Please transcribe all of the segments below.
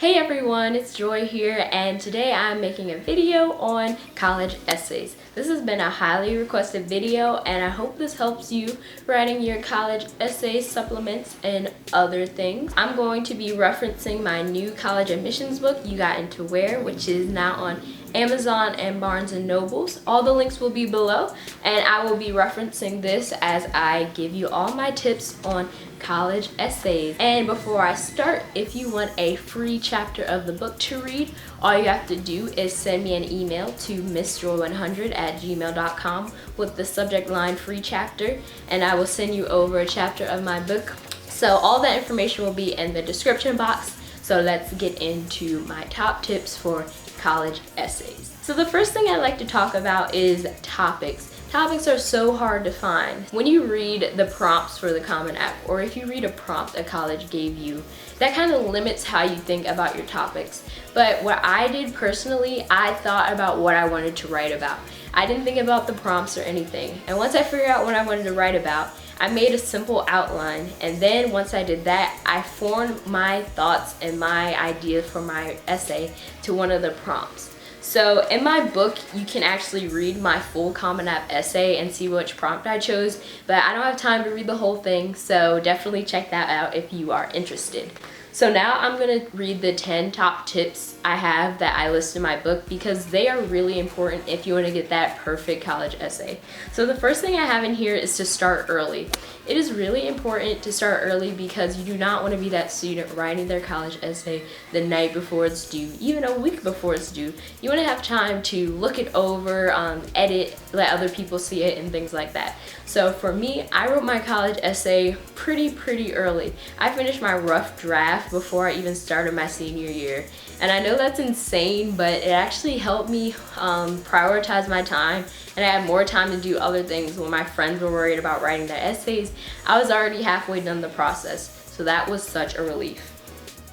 Hey everyone, it's Joy here, and today I'm making a video on college essays. This has been a highly requested video, and I hope this helps you writing your college essay supplements and other things. I'm going to be referencing my new college admissions book, You Got Into Where, which is now on Amazon and Barnes & Nobles. All the links will be below, and I will be referencing this as I give you all my tips on college essays. And before I start, if you want a free chapter of the book to read, all you have to do is send me an email to missjoy100@gmail.com with the subject line free chapter, and I will send you over a chapter of my book. So all that information will be in the description box. So let's get into my top tips for college essays. So the first thing I'd like to talk about is topics. Topics are so hard to find. When you read the prompts for the Common App, or if you read a prompt a college gave you, that kind of limits how you think about your topics. But what I did personally, I thought about what I wanted to write about. I didn't think about the prompts or anything. And once I figured out what I wanted to write about, I made a simple outline, and then once I did that, I formed my thoughts and my ideas for my essay to one of the prompts. So in my book, you can actually read my full Common App essay and see which prompt I chose, but I don't have time to read the whole thing, so definitely check that out if you are interested. So now I'm gonna read the 10 top tips I have that I list in my book because they are really important if you wanna get that perfect college essay. So the first thing I have in here is to start early. It is really important to start early because you do not want to be that student writing their college essay the night before it's due, even a week before it's due. You want to have time to look it over, edit, let other people see it, and things like that. So for me, I wrote my college essay pretty early. I finished my rough draft before I even started my senior year. And I know that's insane, but it actually helped me prioritize my time, and I had more time to do other things. When my friends were worried about writing their essays, I was already halfway done the process, so that was such a relief.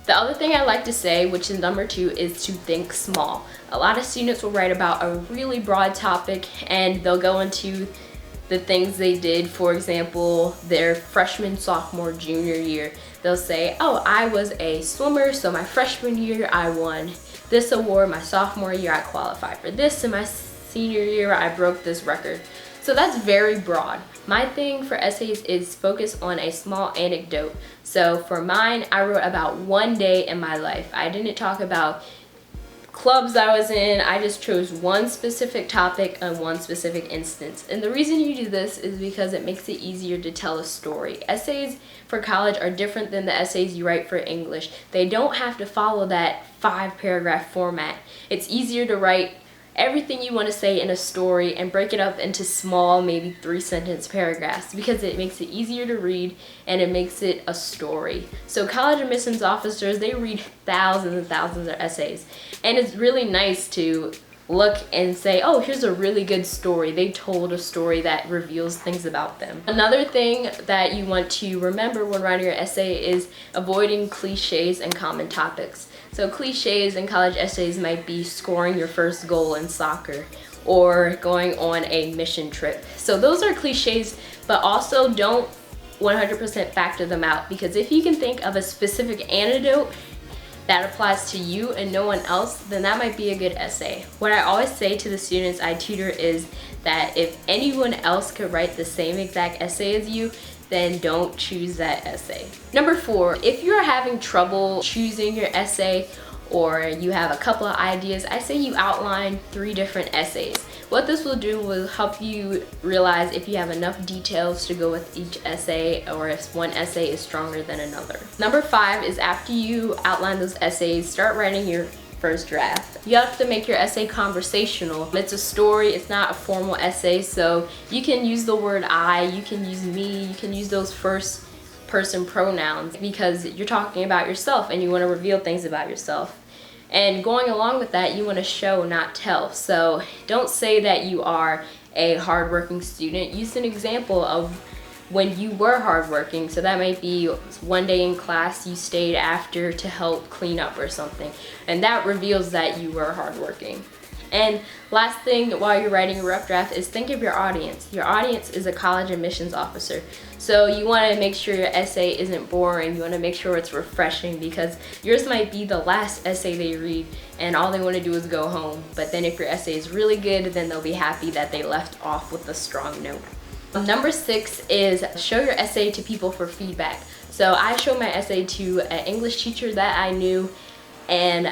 The other thing I like to say, which is number 2, is to think small. A lot of students will write about a really broad topic, and they'll go into the things they did, for example, their freshman, sophomore, junior year. They'll say, oh, I was a swimmer, so my freshman year I won this award, my sophomore year I qualified for this, and my senior year I broke this record. So that's very broad. My thing for essays is focus on a small anecdote. So for mine, I wrote about one day in my life. I didn't talk about clubs I was in. I just chose one specific topic and one specific instance. And the reason you do this is because it makes it easier to tell a story. Essays for college are different than the essays you write for English. They don't have to follow that 5-paragraph format. It's easier to write everything you want to say in a story and break it up into small, maybe 3-sentence paragraphs because it makes it easier to read and it makes it a story. So college admissions officers, they read thousands and thousands of essays, and it's really nice to look and say, oh, here's a really good story. They told a story that reveals things about them. Another thing that you want to remember when writing your essay is avoiding cliches and common topics. So cliches in college essays might be scoring your first goal in soccer or going on a mission trip. So those are cliches, but also don't 100% factor them out, because if you can think of a specific anecdote that applies to you and no one else, then that might be a good essay. What I always say to the students I tutor is that if anyone else could write the same exact essay as you, then don't choose that essay. Number 4, if you're having trouble choosing your essay or you have a couple of ideas, I say you outline 3 different essays. What this will do will help you realize if you have enough details to go with each essay or if one essay is stronger than another. Number 5 is after you outline those essays, start writing your first draft. You have to make your essay conversational. It's a story, it's not a formal essay, so you can use the word I, you can use me, you can use those first person pronouns because you're talking about yourself and you want to reveal things about yourself. And going along with that, you want to show, not tell. So don't say that you are a hardworking student. Use an example of when you were hardworking. So that might be one day in class you stayed after to help clean up or something. And that reveals that you were hardworking. And last thing while you're writing a rough draft is think of your audience. Your audience is a college admissions officer. So you want to make sure your essay isn't boring. You want to make sure it's refreshing, because yours might be the last essay they read and all they want to do is go home. But then if your essay is really good, then they'll be happy that they left off with a strong note. Number 6 is show your essay to people for feedback. So I showed my essay to an English teacher that I knew and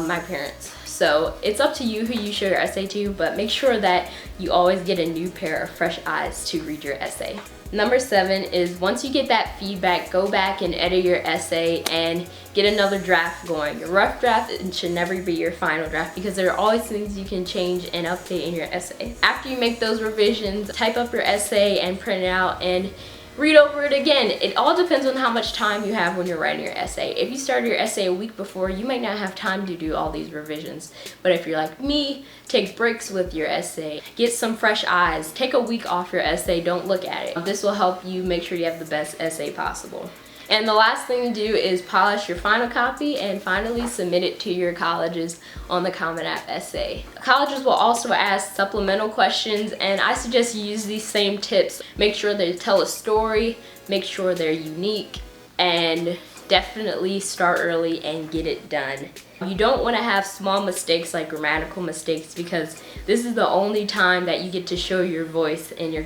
my parents. So it's up to you who you show your essay to, but make sure that you always get a new pair of fresh eyes to read your essay. Number 7 is once you get that feedback, go back and edit your essay and get another draft going. Your rough draft should never be your final draft, because there are always things you can change and update in your essay. After you make those revisions, type up your essay and print it out and read over it again. It all depends on how much time you have when you're writing your essay. If you start your essay a week before, you might not have time to do all these revisions. But if you're like me, take breaks with your essay. Get some fresh eyes. Take a week off your essay. Don't look at it. This will help you make sure you have the best essay possible. And the last thing to do is polish your final copy and finally submit it to your colleges on the Common App essay. Colleges will also ask supplemental questions, and I suggest you use these same tips. Make sure they tell a story, make sure they're unique, and definitely start early and get it done. You don't want to have small mistakes like grammatical mistakes, because this is the only time that you get to show your voice in your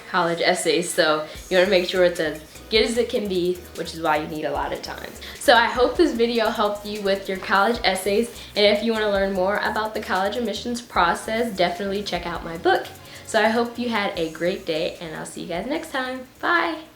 college essays. So you want to make sure it's as good as it can be, which is why you need a lot of time. So I hope this video helped you with your college essays, and if you want to learn more about the college admissions process, definitely check out my book. So I hope you had a great day, and I'll see you guys next time. Bye!